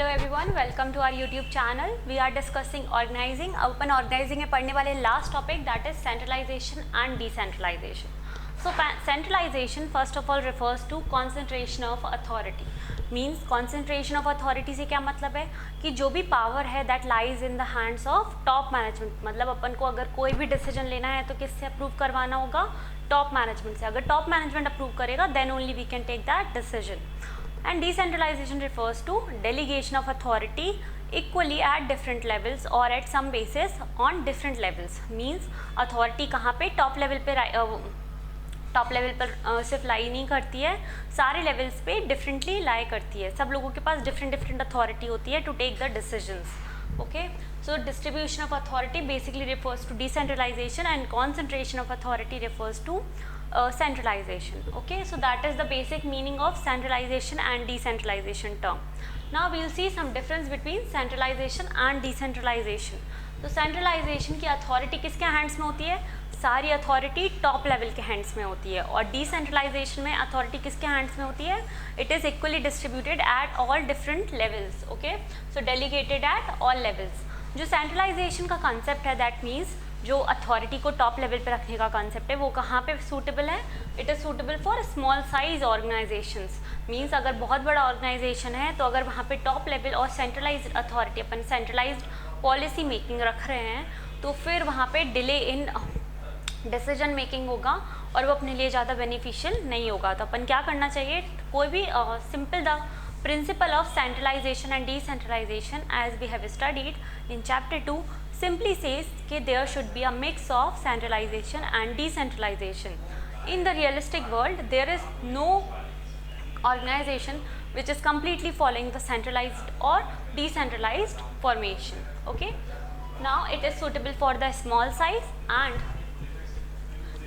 Hello everyone, welcome to our YouTube channel. We are discussing organizing. अब अपन organizing में पढ़ने वाले last topic that is centralization and decentralization. So centralization first of all refers to concentration of authority. Means concentration of authority से क्या मतलब है कि जो भी पावर है that lies in the hands of top management. मतलब अपन को अगर कोई भी डिसीजन लेना है तो किससे अप्रूव करवाना होगा? टॉप मैनेजमेंट से। अगर टॉप मैनेजमेंट अप्रूव करेगा then only we can take that decision. And decentralization refers to delegation of authority equally at different levels or at some basis on different levels. Means authority कहाँ पे top level पर सिर्फ लाई नहीं करती है, सारे levels पे डिफरेंटली लाई करती है। सब लोगों के पास डिफरेंट अथॉरिटी होती है to take the decisions. Okay, so distribution of authority basically refers to decentralization and concentration of authority refers to centralization. Okay, so that is the basic meaning of centralization and decentralization term. Now we will see some difference between centralization and decentralization. तो centralization की authority किसके hands में होती है? सारी authority top level के hands में होती है। और डिसेंट्रलाइजेशन में अथॉरिटी किसके हैंड्स में होती है? It is equally distributed at all different levels. Okay, so delegated eight all levels. जो सेंट्रलाइजेशन का कॉन्सेप्ट है दैट मीन्स जो अथॉरिटी को टॉप लेवल पे रखने का कॉन्सेप्ट है वो कहाँ पे सूटेबल है? It is suitable for small size organisations. Means अगर बहुत बड़ा ऑर्गेनाइजेशन है तो अगर वहाँ पे टॉप लेवल और सेंट्रलाइज्ड अथॉरिटी अपन सेंट्रलाइज्ड पॉलिसी मेकिंग रख रहे हैं तो फिर वहाँ पे डिले इन डिसीजन मेकिंग होगा और वो अपने लिए ज़्यादा बेनिफिशियल नहीं होगा। तो अपन क्या करना चाहिए? कोई भी simple the principle of centralization and decentralization as we have studied in chapter 2 simply says कि there should be a mix of centralization and decentralization. In the realistic world, there is no organization which is completely following the centralized or decentralized formation. Okay, now it is suitable for the small size and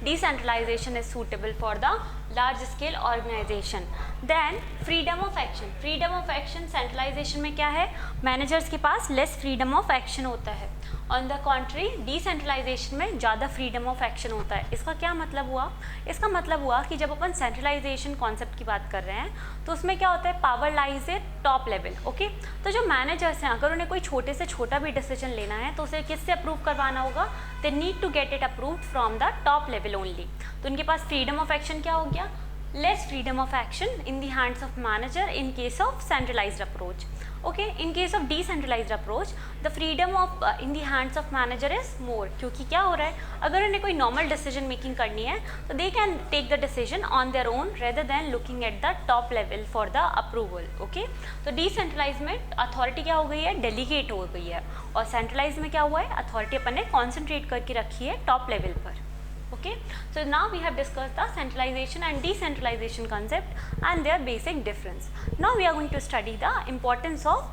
decentralization is suitable for the large scale organization. Then freedom of action. freedom of action centralization में क्या है? Managers के पास less freedom of action होता है। On the contrary decentralisation में ज़्यादा freedom of action होता है। इसका क्या मतलब हुआ? इसका मतलब हुआ कि जब अपन सेंट्रलाइजेशन कॉन्सेप्ट की बात कर रहे हैं तो उसमें क्या होता है? Power lies at top level. Okay, तो जो मैनेजर्स हैं अगर उन्हें कोई छोटे से छोटा भी डिसीजन लेना है तो उसे किससे अप्रूव करवाना होगा? They need to get it approved from the top level only. तो उनके पास फ्रीडम ऑफ एक्शन क्या हो गया? less freedom of action in the hands of manager in case of centralized approach. Okay, in case of decentralized approach the freedom of in the hands of manager is more. क्योंकि क्या हो रहा है, अगर उन्हें कोई normal decision making करनी है तो they can take the decision on their own rather than looking at the top level for the approval. Okay, तो decentralized में authority क्या हो गई है? delegate हो गई है। और centralized में क्या हुआ है? authority अपन ने concentrate करके रखी है top level पर। Okay, so now we have discussed the centralization and decentralization concept and their basic difference. Now we are going to study the importance of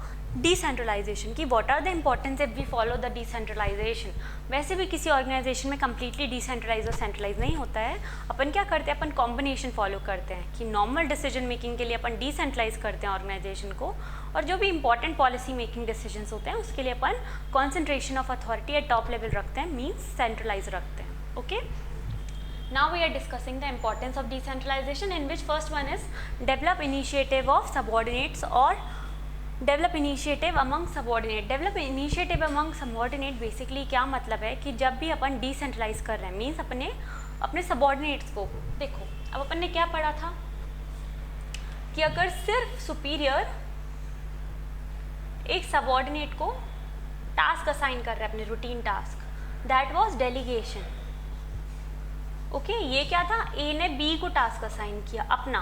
decentralization कि what are the importance if we follow the decentralization. वैसे भी किसी organisation में completely decentralized और centralized नहीं होता है। अपन क्या करते हैं? अपन कॉम्बिनेशन फॉलो करते हैं कि नॉर्मल डिसीजन मेकिंग के लिए अपन डिसेंट्रलाइज करते हैं ऑर्गेनाइजेशन को, और जो भी इंपॉर्टेंट पॉलिसी मेकिंग डिसीजंस होते हैं उसके लिए अपन concentration of authority at top level रखते हैं, मीन्स सेंट्रलाइज रखते हैं। Okay, now we are discussing the importance of decentralization, in which first one is develop initiative of subordinates or develop initiative among subordinate. develop initiative among subordinate basically क्या मतलब है कि जब भी अपन डिसेंट्रलाइज कर रहे हैं मीन्स अपने सबॉर्डिनेट्स को देखो। अब अपन ने क्या पढ़ा था कि अगर सिर्फ सुपीरियर एक सबॉर्डिनेट को टास्क असाइन कर रहा है, अपने routine task, that was delegation. Okay, ये क्या था? ए ने बी को टास्क असाइन किया अपना,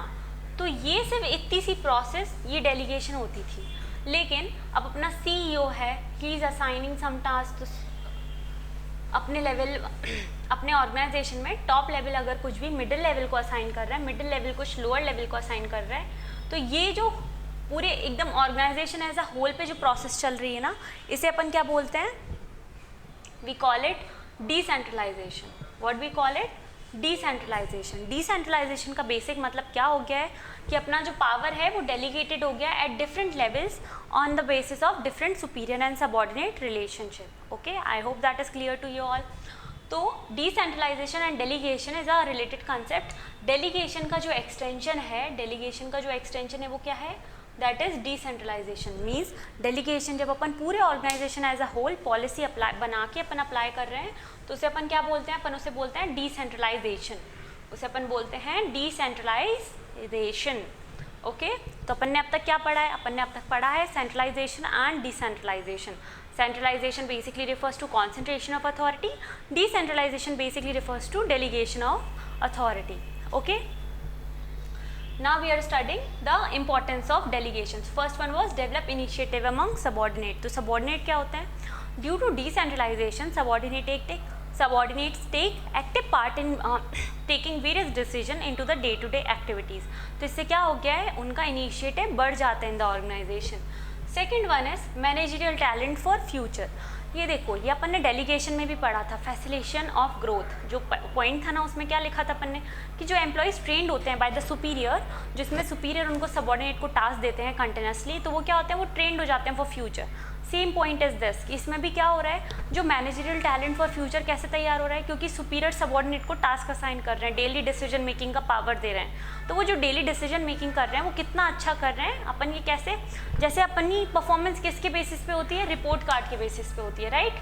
तो ये सिर्फ इतनी सी प्रोसेस ये डेलीगेशन होती थी। लेकिन अब अपना सीईओ है, he is assigning some task अपने लेवल अपने ऑर्गेनाइजेशन में टॉप लेवल अगर कुछ भी मिडिल लेवल को असाइन कर रहा है, मिडिल लेवल कुछ लोअर लेवल को असाइन कर रहा है, तो ये जो पूरे एकदम ऑर्गेनाइजेशन एज अ होल पे जो प्रोसेस चल रही है ना, इसे अपन क्या बोलते हैं? We call it decentralization. What we call it? Decentralization. Decentralization का बेसिक मतलब क्या हो गया है कि अपना जो पावर है वो डेलीगेटेड हो गया at different levels on the basis of different superior and subordinate relationship. Okay, I hope that is clear to you all. तो decentralisation and delegation is a related concept. Delegation का जो extension है वो क्या है? That is decentralisation. Means delegation जब अपन पूरे organisation as a whole policy बना के अपन अप्लाई कर रहे हैं तो उसे अपन क्या बोलते हैं, अपन उसे बोलते हैं डिसेंट्रलाइजेशन, उसे अपन बोलते हैं डिसेंट्रलाइजेशन। ओके तो अपन ने अब तक क्या पढ़ा है, अपन ने अब तक पढ़ा है centralization and decentralization. Centralization basically refers to concentration of authority. Decentralization basically refers to delegation of authority. Okay. Now we are studying the importance of delegations. First one was develop initiative among subordinate. तो subordinate क्या होते हैं? Due to decentralization, subordinates take active part in taking various decision into the day-to-day activities. तो इससे क्या हो गया है, उनका initiative बढ़ जाता है in the organization. Second one is managerial talent for future. ये देखो, ये अपन ने डेलीगेशन में भी पढ़ा था, फैसिलिटेशन ऑफ ग्रोथ। जो पॉइंट था ना उसमें क्या लिखा था अपन ने कि जो एम्प्लॉयज़ ट्रेंड होते हैं बाय द सुपीरियर, जिसमें सुपीरियर उनको सबऑर्डिनेट को टास्क देते हैं कंटिन्यूसली, तो वो क्या होते हैं, वो ट्रेंड हो जाते हैं for future. Same point is this कि इसमें भी क्या हो रहा है, जो मैनेजरियल टैलेंट फॉर फ्यूचर कैसे तैयार हो रहा है, क्योंकि सुपीरियर सबऑर्डिनेट को टास्क असाइन कर रहे हैं, डेली डिसीजन मेकिंग का पावर दे रहे हैं। तो वो जो डेली डिसीजन मेकिंग कर रहे हैं वो कितना अच्छा कर रहे हैं, अपन ये कैसे, जैसे अपनी परफॉर्मेंस किसके बेसिस पे होती है, रिपोर्ट कार्ड के बेसिस पे होती है, राइट।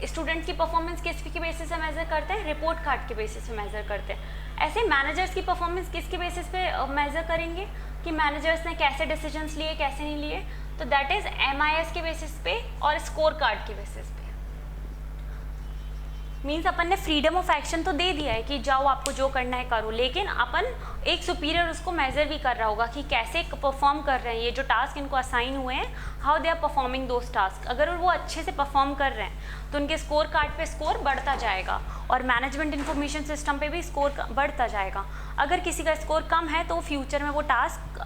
स्टूडेंट्स की परफॉर्मेंस किसके बेसिस पे मेजर करते हैं, रिपोर्ट कार्ड के बेसिस पे मेजर करते हैं। ऐसे मैनेजर्स की परफॉर्मेंस किसके बेसिस पे मेजर करेंगे कि मैनेजर्स ने कैसे डिसीजंस लिए, कैसे नहीं लिए, तो दैट इज MIS के बेसिस पे और स्कोर कार्ड के बेसिस पे। मीन्स अपन ने फ्रीडम ऑफ एक्शन तो दे दिया है कि जाओ आपको जो करना है करो, लेकिन अपन एक सुपीरियर उसको मेजर भी कर रहा होगा कि कैसे परफॉर्म कर रहे हैं, ये जो टास्क इनको असाइन हुए हैं, how they are performing those task. अगर वो अच्छे से परफॉर्म कर रहे हैं तो उनके स्कोर कार्ड पे स्कोर बढ़ता जाएगा और मैनेजमेंट इन्फॉर्मेशन सिस्टम पे भी स्कोर बढ़ता जाएगा। अगर किसी का स्कोर कम है तो फ्यूचर में वो टास्क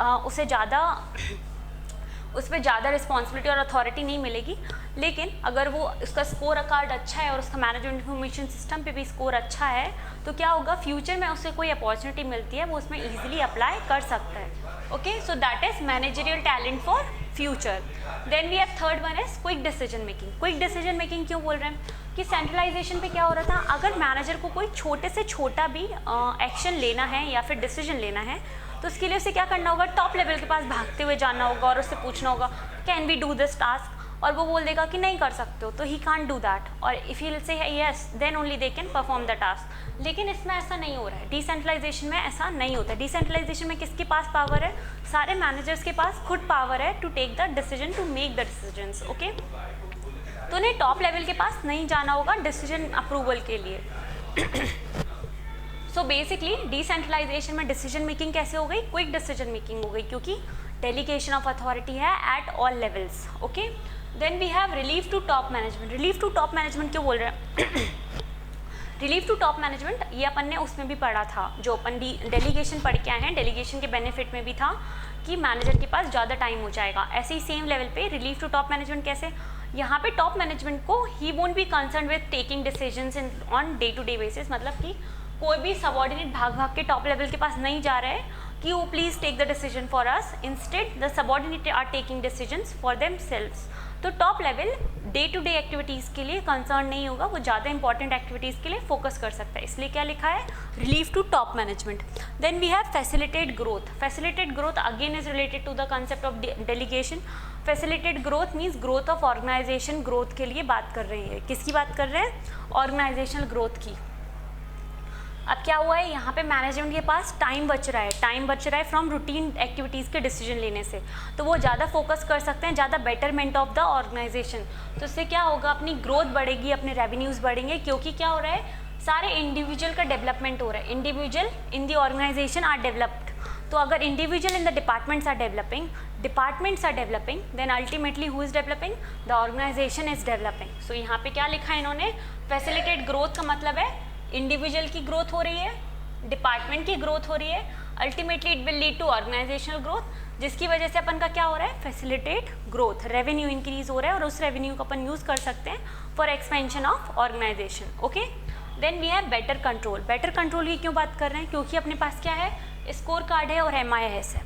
उस पर ज़्यादा रिस्पॉन्सिबिलिटी और अथॉरिटी नहीं मिलेगी। लेकिन अगर वो उसका स्कोर कार्ड अच्छा है और उसका मैनेजमेंट इन्फॉर्मेशन सिस्टम पे भी स्कोर अच्छा है तो क्या होगा, फ्यूचर में उसे कोई अपॉर्चुनिटी मिलती है वो उसमें ईजिली अप्लाई कर सकता है। Okay, so that is managerial talent for future. Then we have third one is quick decision making. Quick decision making क्यों बोल रहे हैं कि सेंट्रलाइजेशन पे क्या हो रहा था, अगर मैनेजर को कोई छोटे से छोटा भी एक्शन लेना है या फिर डिसीजन लेना है तो उसके लिए उसे क्या करना होगा, टॉप लेवल के पास भागते हुए जाना होगा और उससे पूछना होगा can we do this task, और वो बोल देगा कि नहीं कर सकते हो, तो ही कांट डू दैट, और if he say yes then only they can perform the task. लेकिन इसमें ऐसा नहीं हो रहा है, डिसेंट्रलाइजेशन में ऐसा नहीं होता है। डिसेंट्रलाइजेशन में किसके पास पावर है, सारे मैनेजर्स के पास खुद पावर है to take the decision, to make the decisions. Okay, तो उन्हें टॉप लेवल के पास नहीं जाना होगा डिसीजन अप्रूवल के लिए। सो बेसिकली डिसेंट्रलाइजेशन में डिसीजन मेकिंग कैसे हो गई, क्विक डिसीजन मेकिंग हो गई, क्योंकि डेलीगेशन ऑफ अथॉरिटी है at all levels. Okay, then we have relief to top management. Relief to top management क्यों बोल रहे हैं रिलीफ टू टॉप मैनेजमेंट ये अपन ने उसमें भी पढ़ा था, जो अपन डेलीगेशन पढ़ के आए हैं, डेलीगेशन के बेनिफिट में भी था कि मैनेजर के पास ज़्यादा टाइम हो जाएगा। ऐसे ही सेम लेवल पे रिलीफ टू टॉप मैनेजमेंट कैसे, यहाँ पे टॉप मैनेजमेंट को he won't be concern with taking decisions in on day to day basis, मतलब कि कोई भी सबऑर्डिनेट भाग भाग के टॉप लेवल के पास नहीं जा रहा है कि वो please take the decision for us, instead the subordinate are taking decisions for themselves. तो top level day to day activities के लिए कंसर्न नहीं होगा, वो ज़्यादा इंपॉर्टेंट एक्टिविटीज़ के लिए फोकस कर सकता है, इसलिए क्या लिखा है, relief to top management. Then we have facilitate growth. Facilitate growth again is related to the concept of delegation. Facilitate growth means growth of organization, growth के लिए बात कर रही है, किसकी बात कर रहे हैं, ऑर्गेनाइजेशनल ग्रोथ की। अब क्या हुआ है, यहाँ पे मैनेजमेंट के पास टाइम बच रहा है फ्रॉम रूटीन एक्टिविटीज़ के डिसीजन लेने से, तो वो ज़्यादा फोकस कर सकते हैं, ज़्यादा बेटरमेंट ऑफ द ऑर्गेनाइजेशन। तो इससे क्या होगा, अपनी ग्रोथ बढ़ेगी, अपने रेवेन्यूज़ बढ़ेंगे, क्योंकि क्या हो रहा है, सारे इंडिविजुअल का डेवलपमेंट हो रहा है, individual in the organisation are developed. तो अगर individual in the departments are developing, then ultimately who is developing, the organisation is developing. So यहाँ पे क्या लिखा है इन्होंने, फैसिलिटेट ग्रोथ का मतलब है इंडिविजुअल की ग्रोथ हो रही है, डिपार्टमेंट की ग्रोथ हो रही है, ultimately it will lead to organizational growth, जिसकी वजह से अपन का क्या हो रहा है, फैसिलिटेट ग्रोथ, रेवेन्यू इंक्रीज हो रहा है और उस रेवेन्यू को अपन यूज़ कर सकते हैं for expansion of organization. Okay, then we have better control. Better control की क्यों बात कर रहे हैं, क्योंकि अपने पास क्या है, स्कोर कार्ड है और MIS है।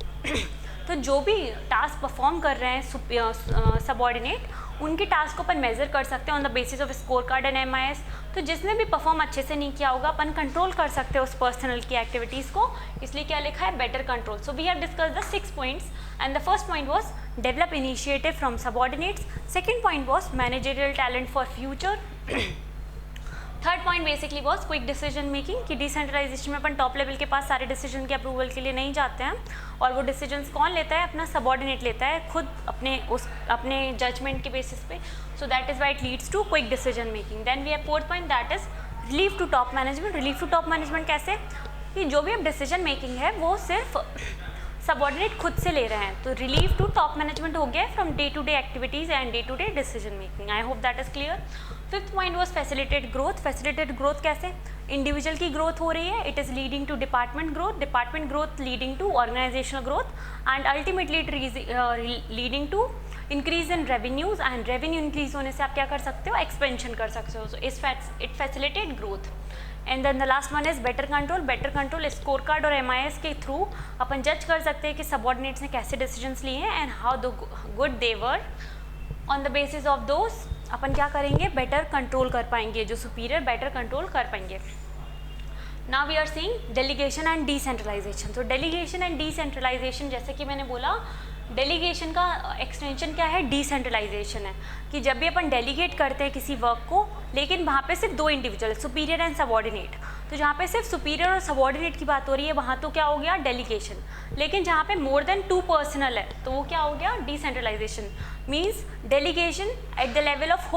तो जो भी टास्क परफॉर्म कर रहे हैं सबऑर्डिनेट, उनके टास्क को अपन मेजर कर सकते हैं on the basis off score card and MIS। तो जिसने भी परफॉर्म अच्छे से नहीं किया होगा अपन कंट्रोल कर सकते हैं उस पर्सनल की एक्टिविटीज़ को, इसलिए क्या लिखा है, better control. So we have discuss the 6 points and the first point was develop initiative from subordinates, second point was managerial talent for future, third point basically was quick decision making कि decentralization में अपन top level के पास सारे decision के approval के लिए नहीं जाते हैं, और वो डिसीजंस कौन लेता है, अपना सबऑर्डिनेट लेता है खुद अपने जजमेंट के बेसिस पे। So that is why it leads to quick decision making. Then we have fourth point that is relief to top management. Relief to top management कैसे, कि जो भी अब डिसीजन मेकिंग है वो सिर्फ सबऑर्डिनेट खुद से ले रहे हैं, तो रिलीफ टू टॉप मैनेजमेंट हो गया from day to day activities and day to day decision making. I hope that is clear. Fifth point was facilitate growth. Facilitate growth कैसे, इंडिविजुअल की ग्रोथ हो रही है, it is leading to department growth leading to organizational growth and ultimately leading to increase in revenues, and revenue increase होने से आप क्या कर सकते हो, एक्सपेंशन कर सकते हो। So it facilitate growth. And then the last one is better control. Better control score card और MIS के थ्रू अपन जज कर सकते हैं कि सबऑर्डिनेट्स ने कैसे डिसीजंस लिए हैं and how the good they were. On the basis of those अपन क्या करेंगे, बेटर कंट्रोल कर पाएंगे, जो सुपीरियर बेटर कंट्रोल कर पाएंगे। Now we are seeing delegation and decentralization. तो डेलीगेशन एंड डिसेंट्रलाइजेशन, जैसे कि मैंने बोला, डेलीगेशन का एक्सटेंशन क्या है, डिसेंट्रलाइजेशन है, कि जब भी अपन डेलीगेट करते हैं किसी वर्क को, लेकिन वहाँ पे सिर्फ 2 इंडिविजुअल, सुपीरियर एंड सबऑर्डिनेट, तो जहाँ पे सिर्फ सुपीरियर और सबऑर्डिनेट की बात हो रही है वहाँ तो क्या हो गया, डेलीगेशन। लेकिन जहाँ पे मोर देन 2 पर्सनल है तो वो क्या हो गया, decentralization. Means delegation at the level of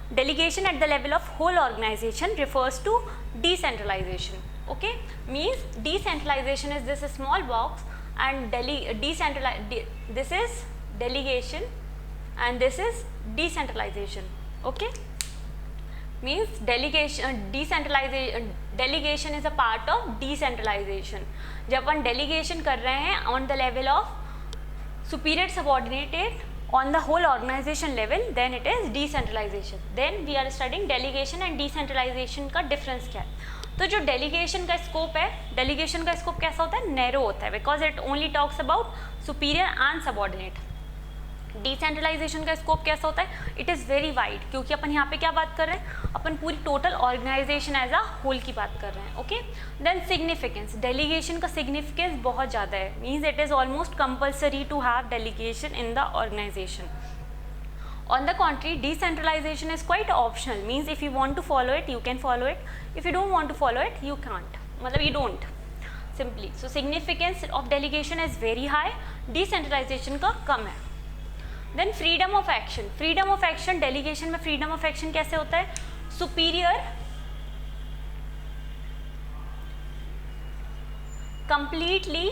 delegation at the level of whole organization refers to decentralization. Okay, means decentralization is this small box and this is delegation and this is decentralization. Okay, means delegation is a part of decentralization. जब अपन delegation कर रहे हैं on the level of superior subordinated on the whole organization level, then it is decentralization. Then we are studying delegation and decentralization का difference क्या है। तो जो delegation का scope है, delegation का scope कैसा होता है, narrow होता है, because it only talks about superior and subordinate. Decentralization का स्कोप कैसा होता है, इट इज़ वेरी वाइड, क्योंकि अपन यहाँ पे क्या बात कर रहे हैं, अपन पूरी total organization as a whole की बात कर रहे हैं। ओके, देन सिग्निफिकेंस, डेलीगेशन का सिग्निफिकेंस बहुत ज़्यादा है, means it is almost compulsory to have delegation in the organization. On the contrary, decentralization is quite optional, means if you want to follow it you can follow it, if you don't want to follow it you can't, मतलब you don't simply. So significance of delegation is very high, decentralization का कम है। Then freedom of action, freedom of action, delegation में freedom of action कैसे होता है, superior completely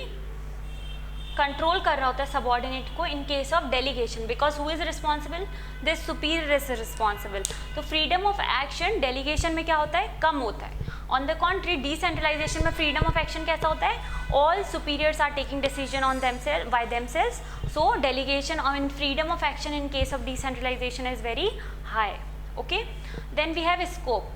control कर रहा होता है सबऑर्डिनेट को in case of delegation, because who is responsible, this superior is responsible. तो फ्रीडम ऑफ एक्शन डेलीगेशन में क्या होता है, कम होता है। ऑन द कॉन्ट्री डिसेंट्रलाइजेशन में फ्रीडम ऑफ एक्शन कैसा होता है, all superiors are taking decision on themself by themselves, so delegation और freedom of action in case of decentralisation is very high. Okay, then we have scope,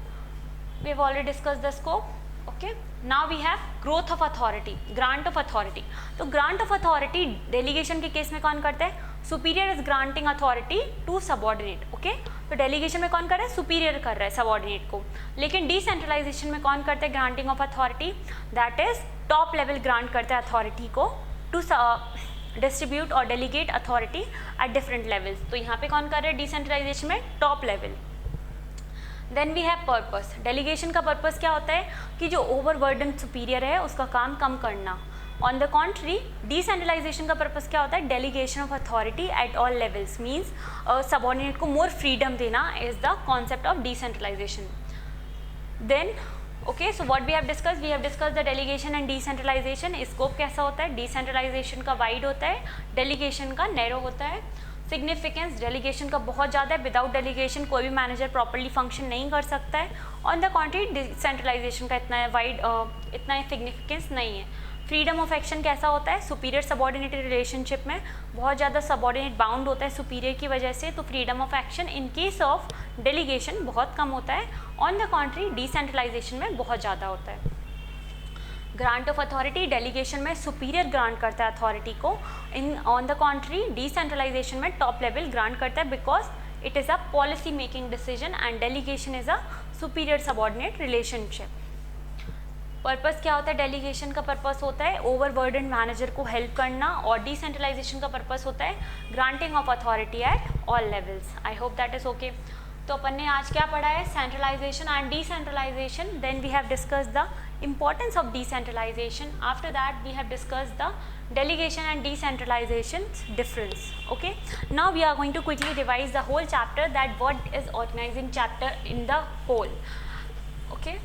we have already discussed the scope. Okay, now we have growth of authority, grant of authority. तो grant of authority delegation के case में कौन करता है, superior is granting authority to subordinate. Okay, तो delegation में कौन कर रहा है, सुपीरियर कर रहा है सबऑर्डिनेट को, लेकिन डिसेंट्रलाइजेशन में कौन करता है granting of authority, that is top level grant करता है अथॉरिटी को टू डिस्ट्रीब्यूट और delegate authority at different levels. तो यहाँ पे कौन कर रहा है डिसेंट्रलाइजेशन में, top level. Then we have purpose, delegation का पर्पस क्या होता है कि जो ओवरबर्डन सुपीरियर है उसका काम कम करना। ऑन द कॉन्ट्री डिसेंट्रलाइजेशन का पर्पस क्या होता है, delegation of authority at all levels, means subordinate को मोर फ्रीडम देना is the concept of decentralization. Then okay, so what we have discuss the delegation and decentralization. Scope कैसा होता है, decentralisation का वाइड होता है, डेलीगेशन का नैरो होता है। सिग्निफिकेंस, डेलीगेशन का बहुत ज़्यादा है, विदाउट डेलीगेशन कोई भी मैनेजर प्रॉपर्ली फंक्शन नहीं कर सकता है। ऑन द कॉन्ट्री डिसेंट्रलाइजेशन का इतना वाइड इतना सिग्निफिकेंस नहीं है। फ्रीडम ऑफ एक्शन कैसा होता है, सुपीरियर सबऑर्डिनेट रिलेशनशिप में बहुत ज़्यादा सबऑर्डिनेट बाउंड होता है सुपीरियर की वजह से, तो freedom of action in case of delegation बहुत कम होता है। ऑन द कॉन्ट्री डिसेंट्रलाइजेशन में बहुत ज़्यादा होता है। ग्रांट ऑफ अथॉरिटी, डेलीगेशन में सुपीरियर ग्रांट करता है अथॉरिटी को, in on the contrary decentralisation में टॉप लेवल ग्रांट करता है, because it is a policy making decision and delegation is a superior subordinate relationship. Purpose क्या होता है डेलीगेशन का? पर्पस होता है ओवरबर्डन मैनेजर को हेल्प करना, और डिसेंट्रलाइजेशन का पर्पस होता है granting of authority at all levels. I hope that is okay. तो अपन ने आज क्या पढ़ा है? Centralization and decentralization, then we have discussed the importance of decentralization. After that we have discussed the delegation and decentralization difference. Okay, now we are going to quickly revise the whole chapter, that what is organizing chapter in the whole. Okay,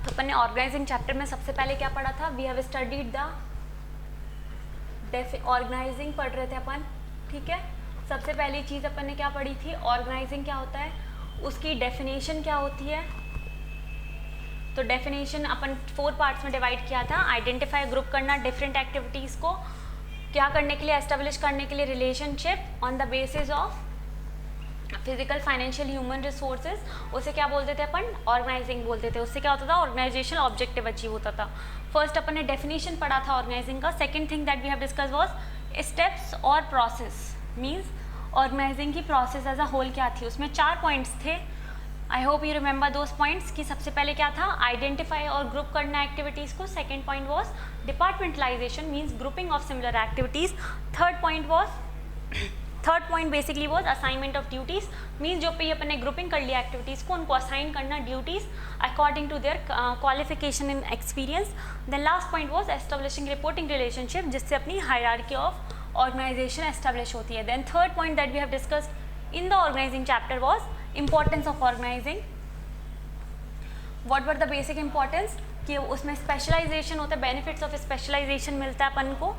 अपन ने organizing chapter में सबसे पहले क्या पढ़ा था? We have studied the organizing पढ़ रहे थे अपन, ठीक है। सबसे पहली चीज़ अपन ने क्या पढ़ी थी? ऑर्गेनाइजिंग क्या होता है, उसकी डेफिनेशन क्या होती है। तो डेफिनेशन अपन 4 पार्ट्स में डिवाइड किया था। आइडेंटिफाई, ग्रुप करना डिफरेंट एक्टिविटीज़ को, क्या करने के लिए? एस्टेब्लिश करने के लिए relationship on the basis of physical, financial, human resources, उसे क्या बोलते थे अपन? ऑर्गेनाइजिंग बोलते थे। उससे क्या होता था? ऑर्गेनाइजेशन ऑब्जेक्टिव अचीव होता था। फर्स्ट अपन ने डेफिनेशन पढ़ा था ऑर्गेनाइजिंग का। Second thing that we have discuss was steps और प्रोसेस, मींस ऑर्गेनाइजिंग की प्रोसेस एज अ होल क्या थी। उसमें 4 पॉइंट्स थे। I hope you remember those points कि सबसे पहले क्या था? आइडेंटिफाई और ग्रुप करना एक्टिविटीज़ को। Second point was departmentalisation, means grouping of similar activities. Third point basically was assignment of duties, means जो पे अपन ने ग्रुपिंग कर लिया एक्टिविटीज़ को, उनको असाइन करना duties according to their qualification in experience. Then last point was establishing reporting relationship, जिससे अपनी हायरार्की ऑफ ऑर्गेनाइजेशन एस्टेब्लिश होती है। Then third point that we have discussed in the organizing chapter was importance of organizing. What were the basic importance? कि उसमें specialisation होता है, benefits of specialisation मिलता है अपन को,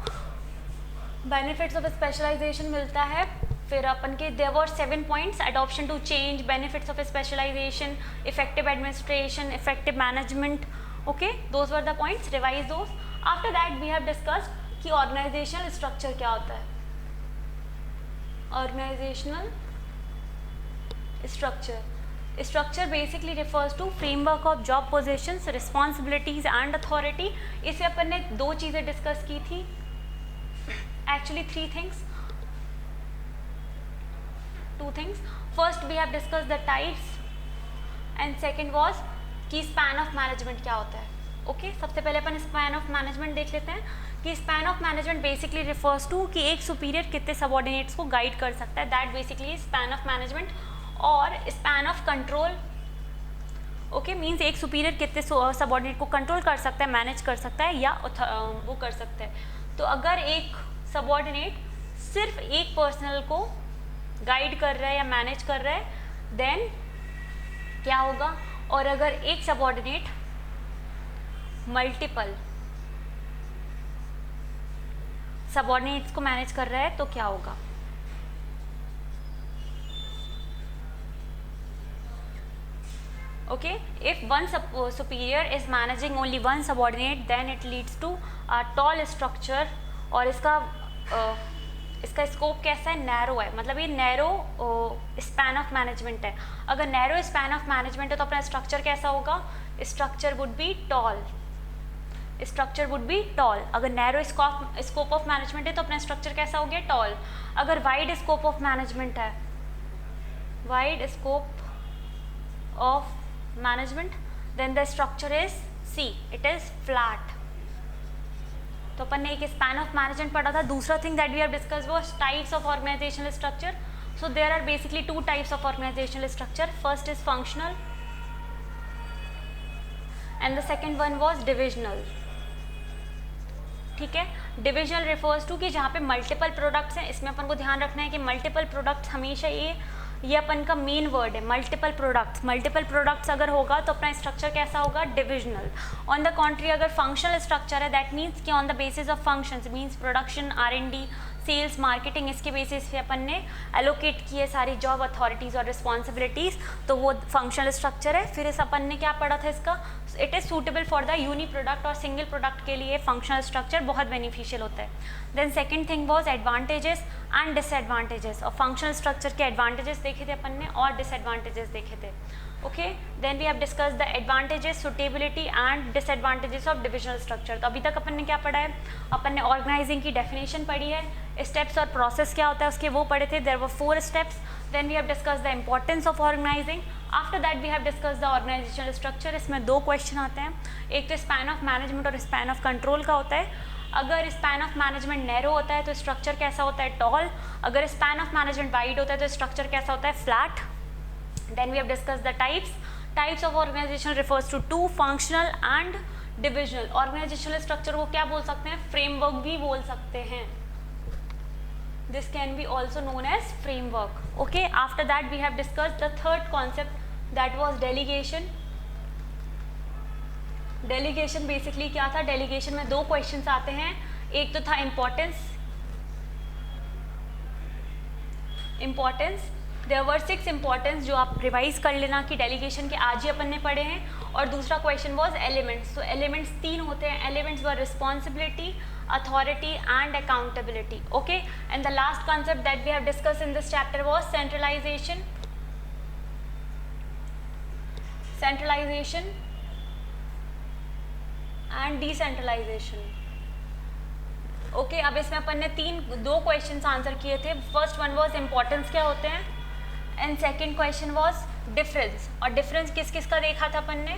बेनिफिट्स ऑफ स्पेशलाइजेशन मिलता है। फिर अपन के there were 7 points: adoption to change, benefits of specialization, effective administration, effective management. Okay, those were the points, revise those. After that we have discussed कि organizational structure क्या होता है। Organizational structure basically refers to framework of job positions, responsibilities and authority. इसे अपन ने 2 चीज़ें discuss की थी, actually 3 things, 2 things. First we have discussed the types and second was कि span of management क्या होता है। ओके, सबसे पहले अपन span of management देख लेते हैं कि span of management basically refers to कि एक superior कितने subordinates को guide कर सकता है, that basically is span of management। और span of control, okay, means एक superior कितने subordinate को control कर सकता है, manage कर सकता है या वो कर सकता है। तो अगर एक सबॉर्डिनेट सिर्फ एक पर्सनल को गाइड कर रहा है या मैनेज कर रहा है, देन क्या होगा? और अगर एक सबॉर्डिनेट मल्टीपल सबॉर्डिनेट्स को मैनेज कर रहा है तो क्या होगा? Okay, if one superior is managing only one subordinate, then it leads to a tall structure. और इसका स्कोप कैसा है? नैरो है, मतलब ये नैरो स्पैन ऑफ मैनेजमेंट है। अगर नैरो स्पैन ऑफ मैनेजमेंट है तो अपना स्ट्रक्चर कैसा होगा? Structure would be tall, structure would be tall. अगर नैरो स्कोप ऑफ मैनेजमेंट है तो अपना स्ट्रक्चर कैसा हो गया? टॉल। अगर वाइड स्कोप ऑफ मैनेजमेंट है, wide scope of management, then the structure is see, it is flat. तो अपन ने एक स्पैन ऑफ मैनेजमेंट पढ़ा था। दूसरा thing that we have discussed was types of organizational structure. So there are basically 2 types of organizational structure. First is functional and the second one was divisional. ठीक है, divisional refers to कि जहाँ पे multiple products हैं। इसमें अपन को ध्यान रखना है कि मल्टीपल प्रोडक्ट्स हमेशा ये अपन का मेन वर्ड है, मल्टीपल प्रोडक्ट्स अगर होगा तो अपना स्ट्रक्चर कैसा होगा? डिविजनल। ऑन द कॉन्ट्री अगर फंक्शनल स्ट्रक्चर है, दैट मीन्स कि on the basis of functions, means production, R&D, sales, marketing, इसके बेसिस पे अपन ने एलोकेट किए सारी जॉब अथॉरिटीज़ और रिस्पॉन्सिबिलिटीज़, तो वो फंक्शनल स्ट्रक्चर है। फिर इस अपन ने क्या पढ़ा था इसका, it is suitable for the uni product और सिंगल प्रोडक्ट के लिए फंक्शनल स्ट्रक्चर बहुत बेनिफिशियल होता है। Then second thing was advantages and disadvantages, और फंक्शनल स्ट्रक्चर के एडवांटेजेस देखे थे अपन ने और डिसएडवांटेजेस देखे थे। Okay, then we have discuss the advantages, suitability and disadvantages of divisional structure. तो अभी तक अपन ने क्या पढ़ा है, अपन ने ऑर्गेनाइजिंग की डेफिनेशन पढ़ी है, स्टेप्स और प्रोसेस क्या होता है उसके वो पढ़े थे, there were 4 steps. Then we have discuss the importance of organizing, after that we have discuss the organizational structure. इसमें 2 क्वेश्चन आते हैं, एक तो स्पैन ऑफ मैनेजमेंट और स्पैन ऑफ कंट्रोल का होता है। अगर स्पैन ऑफ मैनेजमेंट नैरो होता है तो स्ट्रक्चर कैसा होता है, टॉल। अगर स्पैन ऑफ मैनेजमेंट वाइड होता है तो स्ट्रक्चर कैसा होता है, flat. Then we have discussed the types of organization refers to 2, functional and divisional। organizational structure को क्या बोल सकते हैं, framework भी बोल सकते हैं, this can be also known as framework। okay, after that we have discussed the third concept, that was delegation। delegation basically क्या था, delegation में 2 questions आते हैं, एक तो था importance, देयर वर 6 इंपॉर्टेंस जो आप रिवाइज कर लेना कि डेलीगेशन के आज ही अपन ने पढ़े हैं। और दूसरा क्वेश्चन वाज एलिमेंट्स। तो एलिमेंट्स 3 होते हैं, elements were responsibility, authority and accountability. Okay, and the last concept that we have discuss in this chapter was centralization and decentralization. Okay, अब इसमें अपन ने 2 क्वेश्चन आंसर किए थे। फर्स्ट वन वाज इंपॉर्टेंस क्या होते हैं, and second question was difference. और डिफरेंस किस किस का देखा था अपन ने,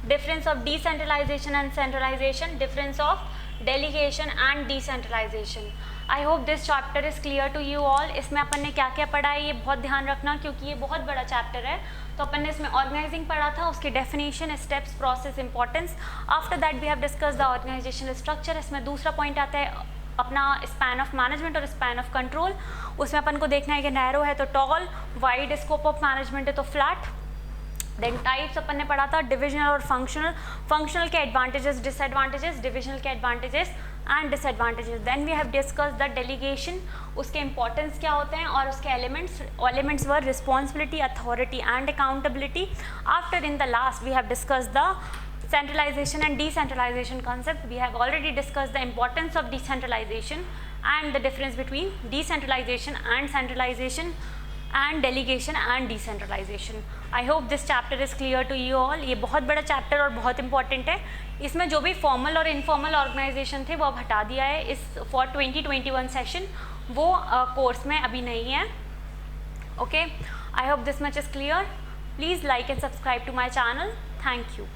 difference of decentralization and centralization, difference of delegation and decentralization. I hope this chapter is clear to you all. इसमें अपन ने क्या क्या पढ़ा है ये बहुत ध्यान रखना, क्योंकि ये बहुत बड़ा चैप्टर है। तो अपन ने इसमें ऑर्गेनाइजिंग पढ़ा था, उसकी definition, steps, process, importance. After that we have discuss the organizational structure. इसमें दूसरा पॉइंट आता है अपना स्पैन ऑफ मैनेजमेंट और स्पैन ऑफ कंट्रोल। उसमें अपन को देखना है कि नैरो है तो tall, wide scope of management है तो फ्लैट। देन टाइप्स अपन ने पढ़ा था, डिविजनल और फंक्शनल, फंक्शनल के एडवांटेजेस, डिसएडवांटेजेस, डिविजनल के advantages and disadvantages. Then we have discuss the delegation, उसके इंपॉर्टेंस क्या होते हैं और उसके elements were responsibility, authority and accountability. After in the last we have discuss the centralization and decentralization concept. We have already discussed the importance of decentralization and the difference between decentralization and centralization and delegation and decentralization. I hope this chapter is clear to you all. ये बहुत बड़ा chapter और बहुत important है। इसमें जो भी formal और इनफॉर्मल ऑर्गेनाइजेशन थे वो अब हटा दिया है इस फॉर 2021 सेशन, वो कोर्स में अभी नहीं है। Okay, I hope this much is clear. Please like and subscribe to my channel. Thank you.